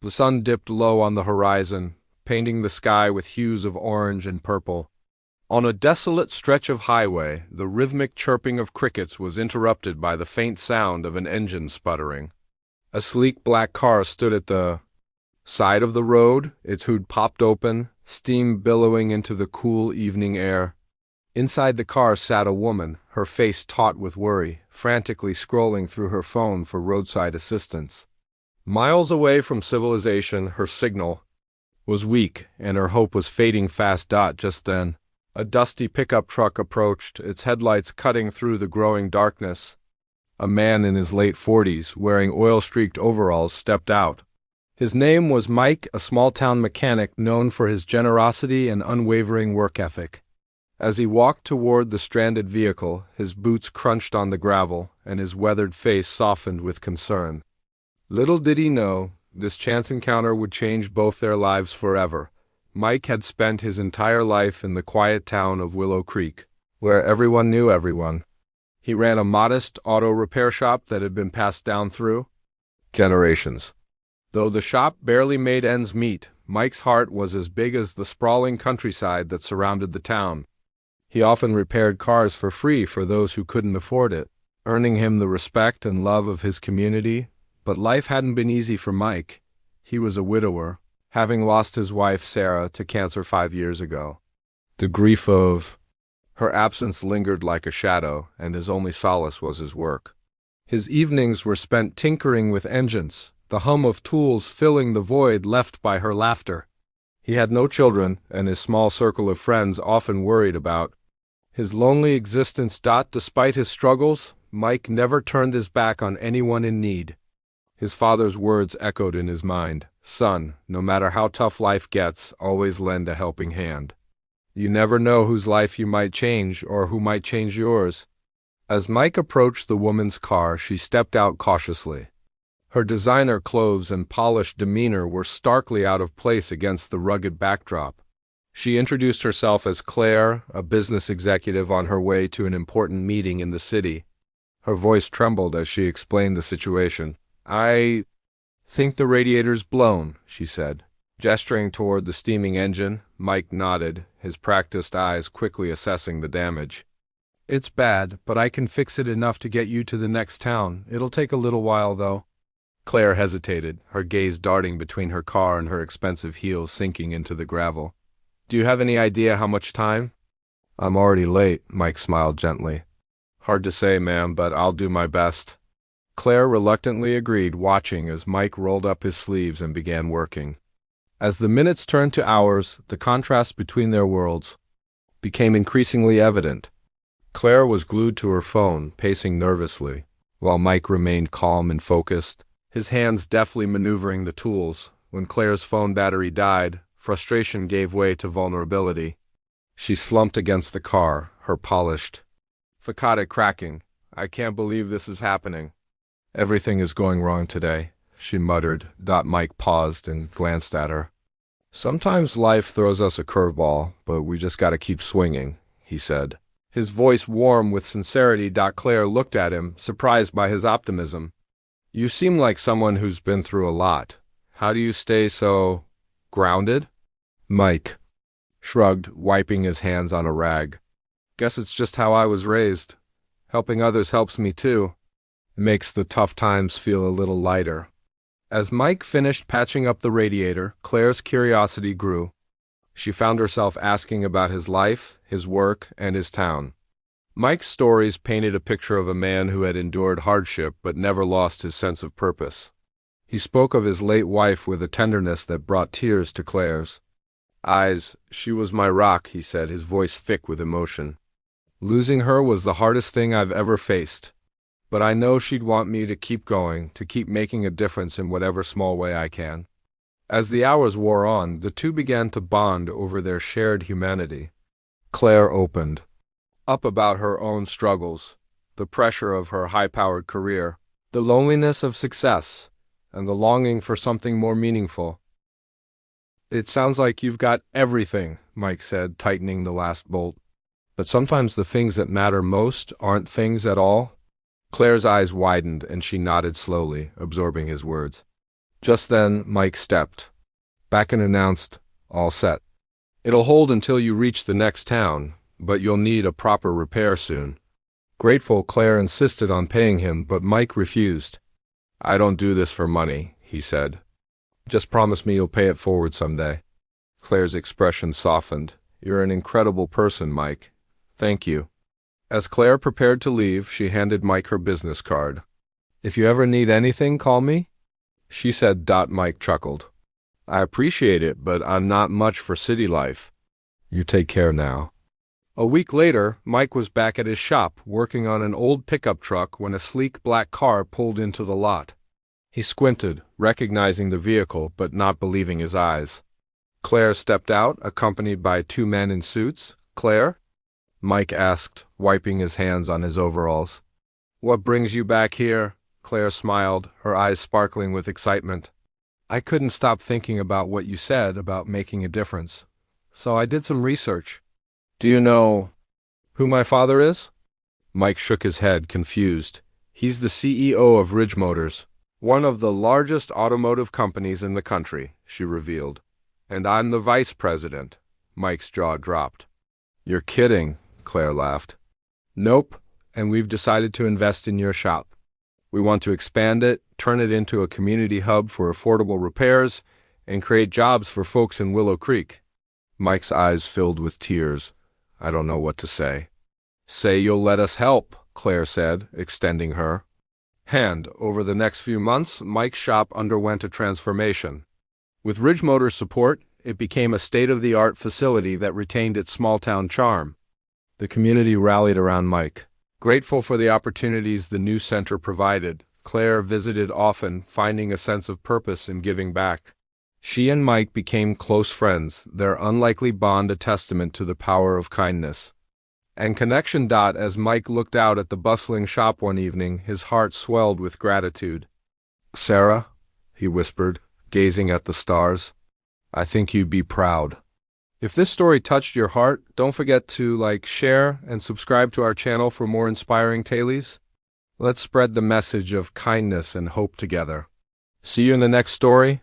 The sun dipped low on the horizon, painting the sky with hues of orange and purple. On a desolate stretch of highway, the rhythmic chirping of crickets was interrupted by the faint sound of an engine sputtering. A sleek black car stood at the side of the road, its hood popped open, steam billowing into the cool evening air. Inside the car sat a woman, her face taut with worry, frantically scrolling through her phone for roadside assistance. Miles away from civilization, her signal was weak, and her hope was fading fast. Just then, a dusty pickup truck approached, its headlights cutting through the growing darkness. A man in his late 40s, wearing oil-streaked overalls, stepped out. His name was Mike, a small-town mechanic known for his generosity and unwavering work ethic. As he walked toward the stranded vehicle, his boots crunched on the gravel, and his weathered face softened with concern. Little did he know, this chance encounter would change both their lives forever. Mike had spent his entire life in the quiet town of Willow Creek, where everyone knew everyone. He ran a modest auto repair shop that had been passed down through generations. Though the shop barely made ends meet, Mike's heart was as big as the sprawling countryside that surrounded the town. He often repaired cars for free for those who couldn't afford it, earning him the respect and love of his community. But life hadn't been easy for Mike. He was a widower, having lost his wife Sarah to cancer 5 years ago. The grief of her absence lingered like a shadow, and his only solace was his work. His evenings were spent tinkering with engines, the hum of tools filling the void left by her laughter. He had no children, and his small circle of friends often worried about his lonely existence. Despite his struggles, Mike never turned his back on anyone in need. His father's words echoed in his mind. Son, no matter how tough life gets, always lend a helping hand. You never know whose life you might change or who might change yours. As Mike approached the woman's car, she stepped out cautiously. Her designer clothes and polished demeanor were starkly out of place against the rugged backdrop. She introduced herself as Claire, a business executive on her way to an important meeting in the city. Her voice trembled as she explained the situation. I think the radiator's blown, she said. Gesturing toward the steaming engine, Mike nodded, his practiced eyes quickly assessing the damage. It's bad, but I can fix it enough to get you to the next town. It'll take a little while, though. Claire hesitated, her gaze darting between her car and her expensive heels sinking into the gravel. Do you have any idea how much time? I'm already late, Mike smiled gently. Hard to say, ma'am, but I'll do my best. Claire reluctantly agreed, watching as Mike rolled up his sleeves and began working. As the minutes turned to hours, the contrast between their worlds became increasingly evident. Claire was glued to her phone, pacing nervously, while Mike remained calm and focused, his hands deftly maneuvering the tools. When Claire's phone battery died, frustration gave way to vulnerability. She slumped against the car, her polished facade cracking. I can't believe this is happening. Everything is going wrong today, she muttered. Mike paused and glanced at her. Sometimes life throws us a curveball, but we just gotta keep swinging, he said. His voice warm with sincerity. Claire looked at him, surprised by his optimism. You seem like someone who's been through a lot. How do you stay so grounded? Mike shrugged, wiping his hands on a rag. Guess it's just how I was raised. Helping others helps me too. Makes the tough times feel a little lighter. As Mike finished patching up the radiator, Claire's curiosity grew. She found herself asking about his life, his work, and his town. Mike's stories painted a picture of a man who had endured hardship but never lost his sense of purpose. He spoke of his late wife with a tenderness that brought tears to Claire's eyes. She was my rock, he said, his voice thick with emotion. Losing her was the hardest thing I've ever faced. But I know she'd want me to keep going, to keep making a difference in whatever small way I can. As the hours wore on, the two began to bond over their shared humanity. Claire opened up about her own struggles, the pressure of her high-powered career, the loneliness of success, and the longing for something more meaningful. It sounds like you've got everything, Mike said, tightening the last bolt. But sometimes the things that matter most aren't things at all. Claire's eyes widened, and she nodded slowly, absorbing his words. Just then, Mike stepped back and announced, "All set. It'll hold until you reach the next town, but you'll need a proper repair soon." Grateful, Claire insisted on paying him, but Mike refused. "I don't do this for money," he said. "Just promise me you'll pay it forward someday." Claire's expression softened. "You're an incredible person, Mike. Thank you." As Claire prepared to leave, she handed Mike her business card. "If you ever need anything, call me," she said. Mike chuckled. "I appreciate it, but I'm not much for city life. You take care now." A week later, Mike was back at his shop, working on an old pickup truck when a sleek black car pulled into the lot. He squinted, recognizing the vehicle, but not believing his eyes. Claire stepped out, accompanied by two men in suits. "Claire?" Mike asked, wiping his hands on his overalls. "What brings you back here?" Claire smiled, her eyes sparkling with excitement. "I couldn't stop thinking about what you said about making a difference, so I did some research." "Do you know who my father is?" Mike shook his head, confused. "He's the CEO of Ridge Motors, one of the largest automotive companies in the country," she revealed. "And I'm the vice president." Mike's jaw dropped. "You're kidding," Claire laughed. "Nope, and we've decided to invest in your shop. We want to expand it, turn it into a community hub for affordable repairs, and create jobs for folks in Willow Creek." Mike's eyes filled with tears. "I don't know what to say." "Say you'll let us help," Claire said, extending her hand. Over the next few months, Mike's shop underwent a transformation. With Ridge Motors' support, it became a state-of-the-art facility that retained its small-town charm. The community rallied around Mike. Grateful for the opportunities the new center provided, Claire visited often, finding a sense of purpose in giving back. She and Mike became close friends, their unlikely bond a testament to the power of kindness and connection. As Mike looked out at the bustling shop one evening, his heart swelled with gratitude. "Sarah," he whispered, gazing at the stars, "I think you'd be proud." If this story touched your heart, don't forget to like, share, and subscribe to our channel for more inspiring tales. Let's spread the message of kindness and hope together. See you in the next story.